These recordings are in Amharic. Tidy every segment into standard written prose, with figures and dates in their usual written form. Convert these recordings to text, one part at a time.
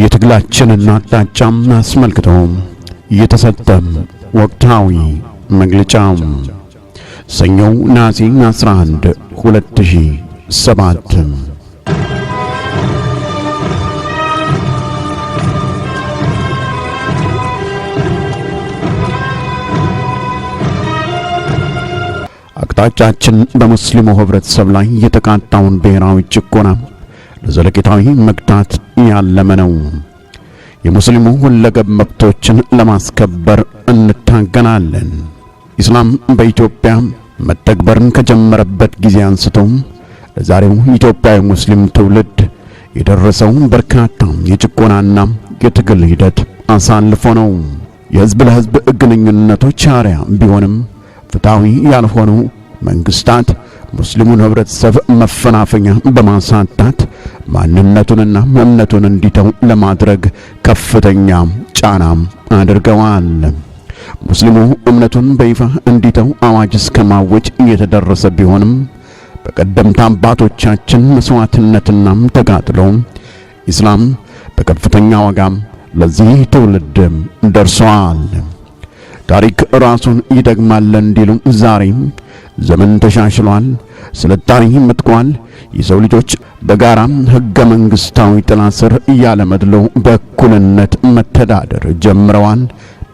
የትግላችንን አቅጣጫም አስመልክቶ የተሰጠ ወቅታዊ መግለጫ ሰኞ ነሐሴ 11 2007 አቅጣጫችን በሙስሊሙ ህብረተሰብ ላይ የተቃጣውን ብሔራዊ ጭቆና ለዘለቄታዊ መግታት ያለመ ነው። የሙስሊሙ ሁለገብ መብቶችን ለማስከበር እንታገላለን። ኢስላም በኢትዮጵያ መተግበርን ከጀመረበት ጊዜ አንስቶ ለዛሬው ኢትዮጵያዊ ሙስሊም ትውልድ የደረሰው በርካታ የጭቆናና የትግል ሂደት አሳልፎ ነው። የህዝብ ለህዝብ ግንኙነቶች አርያ ቢሆንም ፍትሃዊ ያልሆኑ መንግስታት ሙስሊሙን ህብረተሰብ መፈናፈኛ በማሳጣት ማንነቱንና እምነቱን እንዲተው ለማድረግ ከፍተኛ ጫና አድርገዋል። ሙስሊሙ እምነቱን በይፋ እንዲተው አዋጅ እስከማወጅ የተደረሰ ቢሆንም በቀደምት አባቶቻችን መስዋዕትነትና ተጋድሎ ኢስላም በከፍተኛ ዋጋ ለዚህ ትውልድ ደርሷል። ታሪክ ራሱን ይደግማል እንዲሉ ዛሬም ዘመን ተሻሽሏል፣ ስልጣኔ መጥቷል። የሰው ልጆች በጋራ ህገ መንግስታዊ ጥላ ስር ያለ መድሎ በእኩልነት መተዳደር ጀምረዋል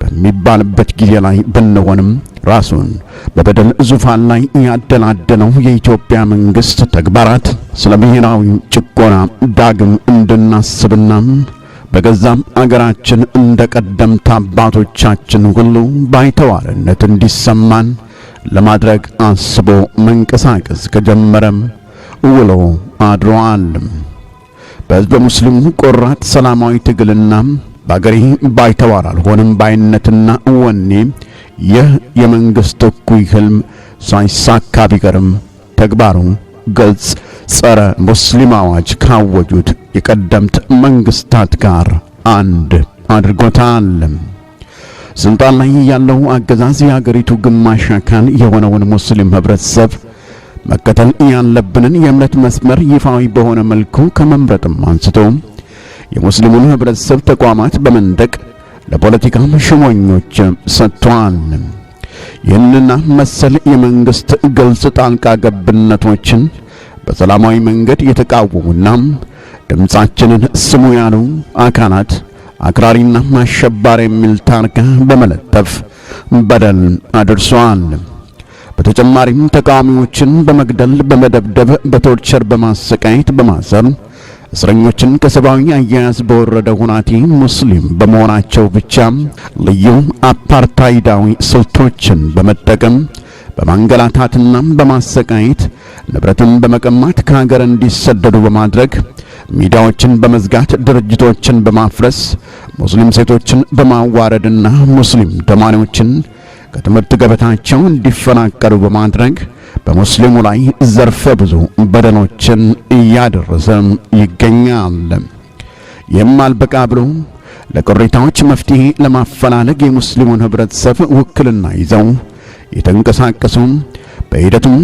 በሚባልበት ጊዜ ላይ ብንሆንም ራሱን በበደል ዙፋን ላይ ያደላደለው የኢትዮጵያ መንግስት ተግባራት ስለ ብሔራዊ ጭቆና ዳግም እንድናስብና በገዛም አገራችን እንደ ቀደምት አባቶቻችን ሁሉ ባይተዋርነት እንዲሰማን ለማድረግ አስቦ መንቀሳቀስ ከጀመረም ውሎ አድሯል። በህዝበ ሙስሊሙ ቆራጥ ሰላማዊ ትግልና በአገሬ ባይተዋር አልሆንም ባይነትና ወኔ ይህ የመንግስት እኩይ ህልም ሳይሳካ ቢቀርም ተግባሩ ግልጽ ጸረ ሙስሊም አዋጅ ካወጁት የቀደምት መንግስታት ጋር አንድ አድርጎታል። ስልጣን ላይ ያለው አገዛዝ የአገሪቱ ግማሽ አካል የሆነውን ሙስሊም ህብረተሰብ መከተል ያለብንን የእምነት መስመር ይፋዊ በሆነ መልኩ ከመምረጥም አንስቶ የሙስሊሙን ህብረተሰብ ተቋማት በመንደቅ ለፖለቲካ ሽሞኞች ሰጥቷል። ይህንና መሰል የመንግስት ግልጽ ጣልቃ ገብነቶችን በሰላማዊ መንገድ የተቃወሙና ድምጻችንን ስሙ ያሉ አካላት አክራሪና አሸባሪ የሚል ታርጋ በመለጠፍ በደል አድርሷል። በተጨማሪም ተቃዋሚዎችን በመግደል በመደብደብ በቶርቸር በማሰቃየት በማሰር እስረኞችን ከሰብአዊ አያያዝ በወረደ ሁናቴ ሙስሊም በመሆናቸው ብቻ ልዩ አፓርታይዳዊ ስልቶችን በመጠቀም በማንገላታትና በማሰቃየት ንብረትን በመቀማት ከሀገር እንዲሰደዱ በማድረግ ሚዲያዎችን በመዝጋት ድርጅቶችን በማፍረስ ሙስሊም ሴቶችን በማዋረድና ሙስሊም ተማሪዎችን ከትምህርት ገበታቸው እንዲፈናቀሉ በማድረግ በሙስሊሙ ላይ ዘርፈ ብዙ በደሎችን እያደረሰ ይገኛል። ይህም አልበቃ ብሎ ለቅሬታዎች መፍትሄ ለማፈላለግ የሙስሊሙን ህብረተሰብ ውክልና ይዘው የተንቀሳቀሱ በሂደቱም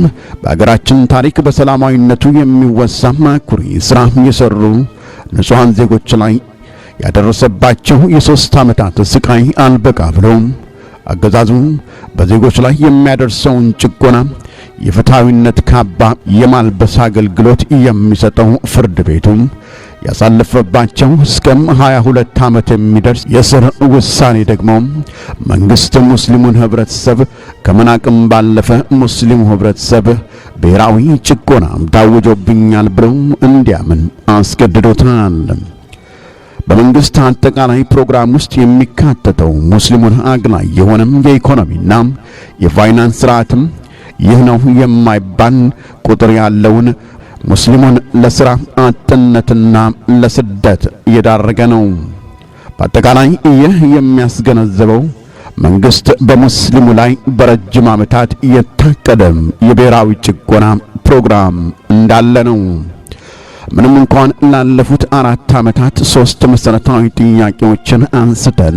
በአገራችን ታሪክ በሰላማዊነቱ የሚወሳ አኩሪ ስራ የሰሩ ንጹሃን ዜጎች ላይ ያደረሰባቸው የ3 ዓመታት ስቃይ አልበቃ ብሎ አገዛዙ በዜጎች ላይ የሚያደርሰውን ጭቆና የፍትሃዊነት ካባ የማልበስ አገልግሎት የሚሰጠው ፍርድ ቤቱ ያሳለፈባቸው እስከ 22 ዓመት የሚደርስ የስር ውሳኔ ደግሞ መንግስት ሙስሊሙን ህብረተሰብ ከመናቅም ባለፈ ሙስሊሙ ህብረተሰብ ብሔራዊ ጭቆና ታውጆብኛል ብሎ እንዲያምን አስገድዶታል። በመንግስት አጠቃላይ ፕሮግራም ውስጥ የሚካተተው ሙስሊሙን አግላይ የሆነም የኢኮኖሚና የፋይናንስ ስርዓትም ይህ ነው የማይባል ቁጥር ያለውን ሙስሊሙን ለሥራ አጥነትና ለስደት እየዳረገ ነው። በአጠቃላይ ይህ የሚያስገነዝበው መንግስት በሙስሊሙ ላይ በረጅም ዓመታት የታቀደ የብሔራዊ ጭቆና ፕሮግራም እንዳለ ነው። ምንም እንኳን ላለፉት 4 ዓመታት 3 መሰረታዊ ጥያቄዎችን አንስተን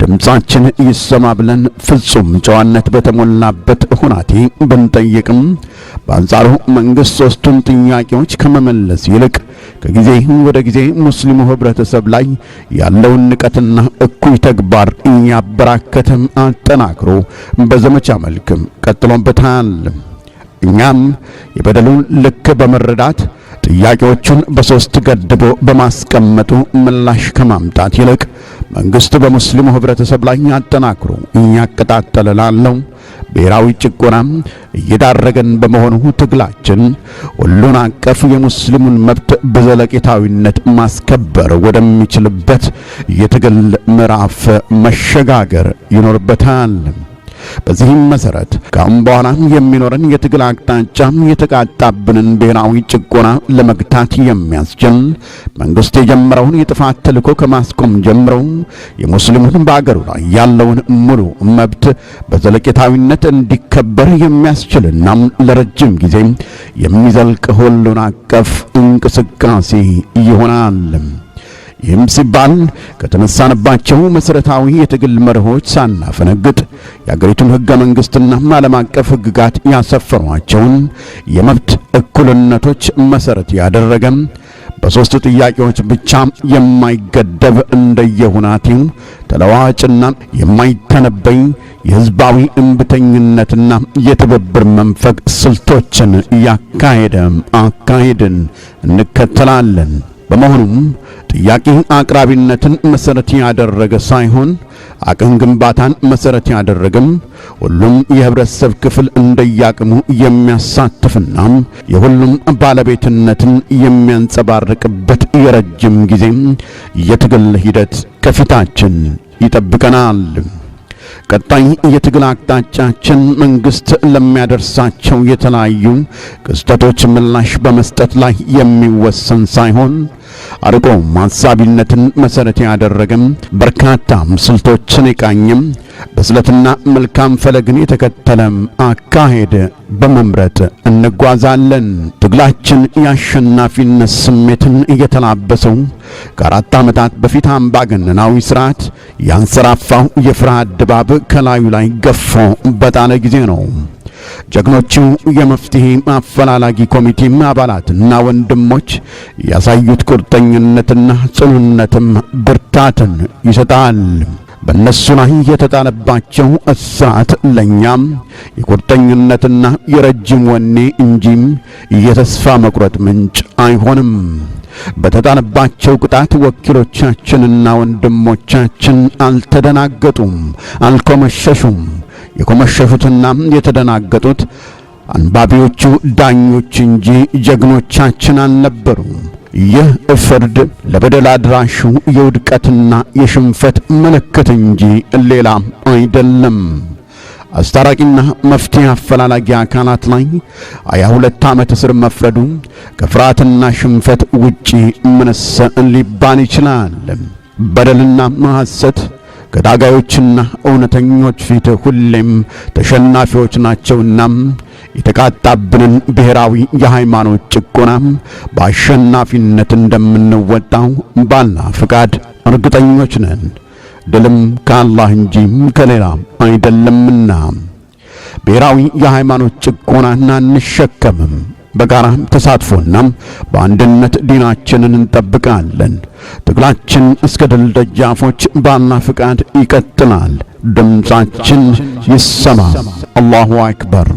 ድምጻችን ይሰማ ብለን ፍጹም ጨዋነት በተሞላበት ሁናቴ ብንጠይቅም በአንጻሩ መንግስት 3ቱን ጥያቄዎች ከመመለስ ይልቅ ከጊዜ ወደ ጊዜ ሙስሊሙ ህብረተሰብ ላይ ያለውን ንቀትና እኩይ ተግባር እያበራከተም አጠናክሮ በዘመቻ መልክ ቀጥሎበታል። እኛም የበደሉን ልክ በመረዳት ጥያቄዎቹን በ3 ገድቦ በማስቀመጡ ምላሽ ከማምጣት ይልቅ መንግስት በሙስሊሙ ህብረተሰብ ላይ አጠናክሮ እያቀጣጠለ ላለው ብሔራዊ ጭቆናም እየዳረገን በመሆኑ ትግላችን ሁሉን አቀፍ የሙስሊሙን መብት በዘለቄታዊነት ማስከበር ወደሚችልበት የትግል ምዕራፍ መሸጋገር ይኖርበታል። በዚህም መሰረት ካሁን በኋላ የሚኖረን የትግል አቅጣጫ የተቃጣብንን ብሔራዊ ጭቆና ለመግታት የሚያስችል መንግስት የጀመረውን የጥፋት ተልዕኮ ከማስቆም ጀምሮ የሙስሊሙን በአገሩ ላይ ያለውን ሙሉ መብት በዘለቄታዊነት እንዲከበር የሚያስችልና ለረጅም ጊዜ የሚዘልቅ ሁሉን አቀፍ እንቅስቃሴ ይሆናል። ይህም ሲባል ከተነሳንባቸው መሰረታዊ የትግል መርሆች ሳናፈነግጥ የአገሪቱን ህገ መንግስትና ዓለም አቀፍ ህግጋት ያሰፈሯቸውን የመብት እኩልነቶች መሰረት ያደረገ በ3 ጥያቄዎች ብቻ የማይገደብ እንደየሁናቴው ተለዋዋጭና የማይተነበይ የህዝባዊ እምብተኝነትና የትብብር መንፈቅ ስልቶችን ያካሄደ አካሄድን እንከተላለን። በመሆኑም ጥያቄ አቅራቢነትን መሰረት ያደረገ ሳይሆን አቅም ግንባታን መሰረት ያደረገም ሁሉም የህብረተሰብ ክፍል እንደያቅሙ የሚያሳትፍና የሁሉም ባለቤትነትን የሚያንጸባርቅበት የረጅም ጊዜ የትግል ሂደት ከፊታችን ይጠብቀናል። ቀጣይ የትግል አቅጣጫችን መንግስት ለሚያደርሳቸው የተለያዩ ክስተቶች ምላሽ በመስጠት ላይ የሚወሰን ሳይሆን አርቆ ማሳቢነትን መሰረት ያደረገም በርካታ ስልቶችን የቃኘም በስለትና መልካም ፈለግን የተከተለም አካሄድ በመምረጥ እንጓዛለን። ትግላችን የአሸናፊነት ስሜትን እየተላበሰው ከ4 ዓመታት በፊት አምባገነናዊ ስርዓት ያንሰራፋው የፍርሃት ድባብ ከላዩ ላይ ገፎ በጣለ ጊዜ ነው። ጀግኖቹ የመፍትሄ አፈላላጊ ኮሚቴ አባላትና ወንድሞች ያሳዩት ቁርጠኝነትና ጽኑነትም ብርታትን ይሰጣል። በእነሱ ላይ የተጣለባቸው እሳት ለኛም የቁርጠኝነትና የረጅም ወኔ እንጂም የተስፋ መቁረጥ ምንጭ አይሆንም። በተጣለባቸው ቅጣት ወኪሎቻችንና ወንድሞቻችን አልተደናገጡም፣ አልኮመሸሹም። የኮመሸሹትና የተደናገጡት አንባቢዎቹ ዳኞች እንጂ ጀግኖቻችን አልነበሩም። ይህ ፍርድ ለበደል አድራሹ የውድቀትና የሽንፈት ምልክት እንጂ ሌላ አይደለም። አስታራቂና መፍትሄ አፈላላጊ አካላት ላይ 22 ዓመት እስር መፍረዱ ከፍርሃትና ሽንፈት ውጪ ምንስ ሊባል ይችላል? በደልና ሐሰት ከዳጋዮችና እውነተኞች ፊት ሁሌም ተሸናፊዎች ናቸውና የተቃጣብንን ብሔራዊ የሃይማኖት ጭቆና በአሸናፊነት እንደምንወጣው ባላ ፍቃድ እርግጠኞች ነን። ድልም ከአላህ እንጂ ከሌላ አይደለምና ብሔራዊ የሃይማኖት ጭቆናን አንሸከምም። በጋራ ተሳትፎና በአንድነት ዲናችንን እንጠብቃለን። ትግላችን እስከ ድል ደጃፎች በአላህ ፍቃድ ይቀጥላል። ድምጻችን ይሰማ። አላሁ አክበር።